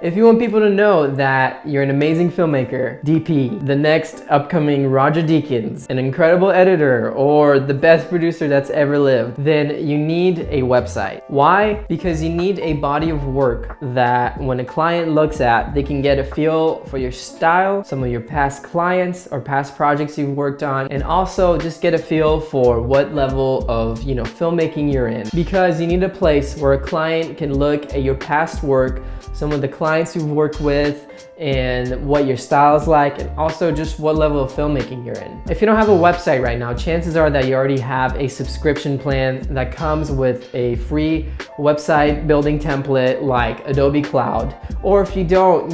If you want people to know that you're an amazing filmmaker, DP, the next upcoming Roger Deakins, an incredible editor, or the best producer that's ever lived, then you need a website. Why? Because you need a body of work that when a client looks at, they can get a feel for your style, some of your past clients or past projects you've worked on, and also just get a feel for what level of, filmmaking you're in. Because you need a place where a client can look at your past work, some of the clients you've worked with, and what your style is like, and also just what level of filmmaking you're in. If you don't have a website right now, chances are that you already have a subscription plan that comes with a free website building template like Adobe Cloud. Or if you don't,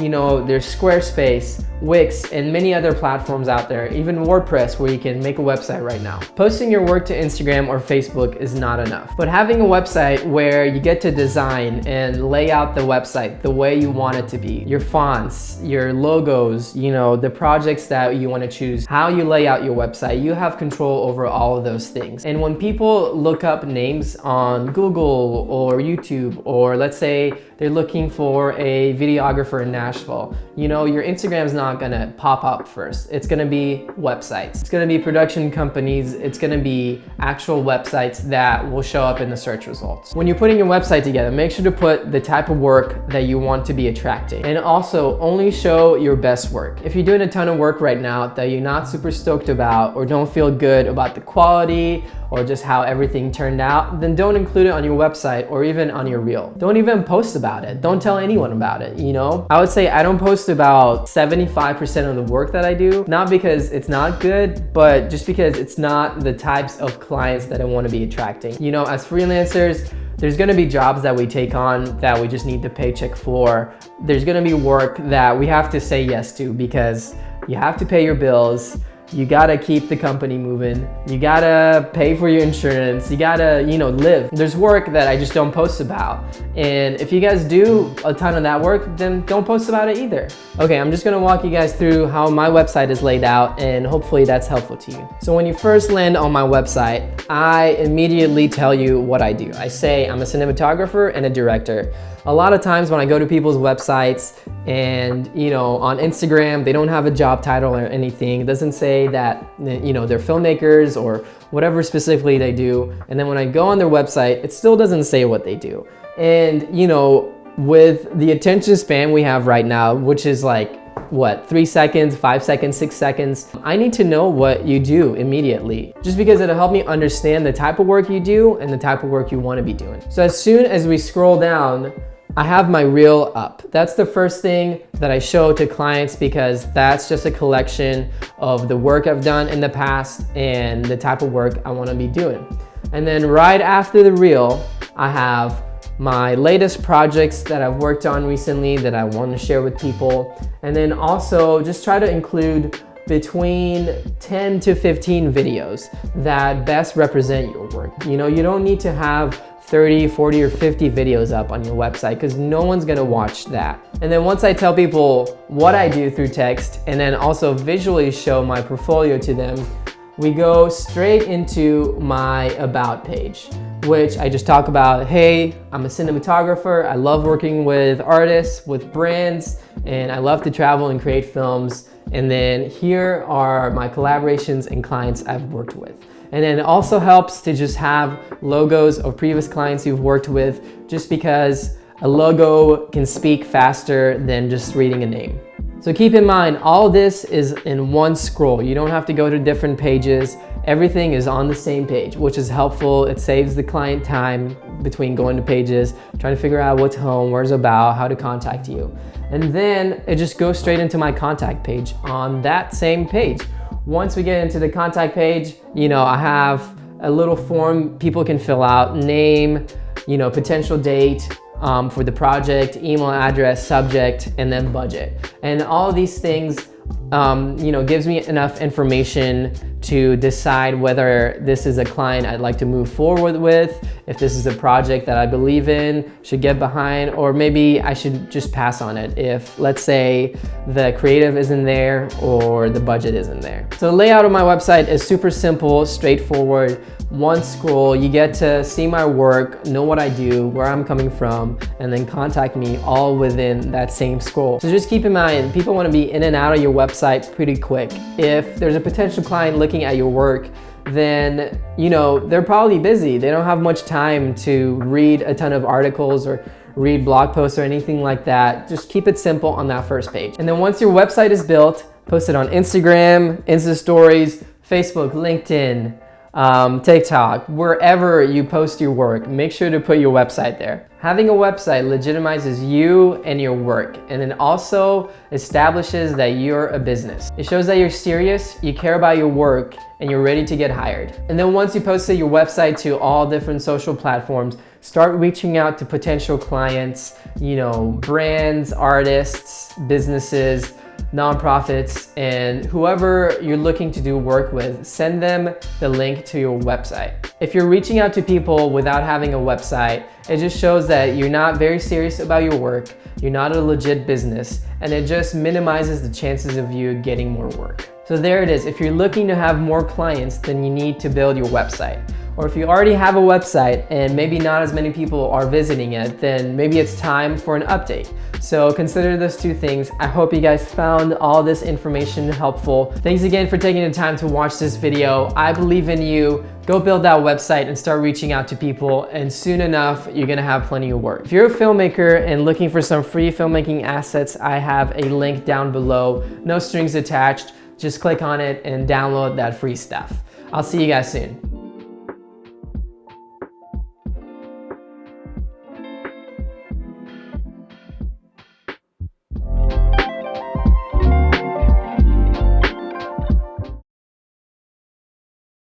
there's Squarespace, Wix, and many other platforms out there, even WordPress, where you can make a website right now. Posting your work to Instagram or Facebook is not enough, but having a website where you get to design and lay out the website the way you want it to be, your fonts, your logos, the projects that you want to choose, how you lay out your website, you have control over all of those things. And when people look up names on Google or YouTube, or let's say they're looking for a videographer in Nashville, your Instagram is not gonna pop up first. It's gonna be websites. It's gonna be production companies. It's gonna be actual websites that will show up in the search results. When you're putting your website together, make sure to put the type of work that you want to be attracting, and also only show your best work. If you're doing a ton of work right now that you're not super stoked about, or don't feel good about the quality or just how everything turned out, then don't include it on your website or even on your reel. Don't even post about it. Don't tell anyone about it, I would say I don't post about 75% of the work that I do, not because it's not good, but just because it's not the types of clients that I want to be attracting. As freelancers, there's gonna be jobs that we take on that we just need the paycheck for. There's gonna be work that we have to say yes to because you have to pay your bills. You gotta keep the company moving. You gotta pay for your insurance. You gotta, live. There's work that I just don't post about. And if you guys do a ton of that work, then don't post about it either. Okay, I'm just gonna walk you guys through how my website is laid out, and hopefully that's helpful to you. So when you first land on my website, I immediately tell you what I do. I say I'm a cinematographer and a director. A lot of times when I go to people's websites and, on Instagram, they don't have a job title or anything. It doesn't say that, they're filmmakers or whatever specifically they do. And then when I go on their website, it still doesn't say what they do. And, with the attention span we have right now, which is like, 3 seconds, 5 seconds, 6 seconds. I need to know what you do immediately, just because it'll help me understand the type of work you do and the type of work you want to be doing. So as soon as we scroll down, I have my reel up. That's the first thing that I show to clients because that's just a collection of the work I've done in the past and the type of work I want to be doing. And then right after the reel, I have my latest projects that I've worked on recently that I want to share with people. And then also just try to include between 10 to 15 videos that best represent your work. You don't need to have 30, 40, or 50 videos up on your website because no one's gonna watch that. And then once I tell people what I do through text and then also visually show my portfolio to them, we go straight into my About page, which I just talk about, hey, I'm a cinematographer. I love working with artists, with brands, and I love to travel and create films. And then here are my collaborations and clients I've worked with. And then it also helps to just have logos of previous clients you've worked with, just because a logo can speak faster than just reading a name. So keep in mind, all this is in one scroll. You don't have to go to different pages. Everything is on the same page, which is helpful. It saves the client time between going to pages, trying to figure out what's home, where's about, how to contact you. And then it just goes straight into my contact page on that same page. Once we get into the contact page, I have a little form people can fill out, name, potential date, for the project, email address, subject, and then budget. And all of these things, gives me enough information to decide whether this is a client I'd like to move forward with, if this is a project that I believe in, should get behind, or maybe I should just pass on it if, let's say, the creative isn't there or the budget isn't there. So the layout of my website is super simple, straightforward. one scroll. You get to see my work, know what I do, where I'm coming from, and then contact me all within that same scroll. So just keep in mind, people want to be in and out of your website pretty quick. If there's a potential client looking at your work, then they're probably busy. They don't have much time to read a ton of articles or read blog posts or anything like that. Just keep it simple on that first page. And then once your website is built, post it on Instagram, Insta Stories, Facebook, LinkedIn, TikTok, wherever you post your work, make sure to put your website there. Having a website legitimizes you and your work, and it also establishes that you're a business. It shows that you're serious, you care about your work, and you're ready to get hired. And then once you posted your website to all different social platforms, start reaching out to potential clients, brands, artists, businesses, nonprofits, and whoever you're looking to do work with. Send them the link to your website. If you're reaching out to people without having a website, it just shows that you're not very serious about your work, you're not a legit business, and it just minimizes the chances of you getting more work. So there it is. If you're looking to have more clients, then you need to build your website. Or if you already have a website and maybe not as many people are visiting it, then maybe it's time for an update. So consider those two things. I hope you guys found all this information helpful. Thanks again for taking the time to watch this video. I believe in you. Go build that website and start reaching out to people, and soon enough, you're gonna have plenty of work. If you're a filmmaker and looking for some free filmmaking assets, I have a link down below. No strings attached. Just click on it and download that free stuff. I'll see you guys soon.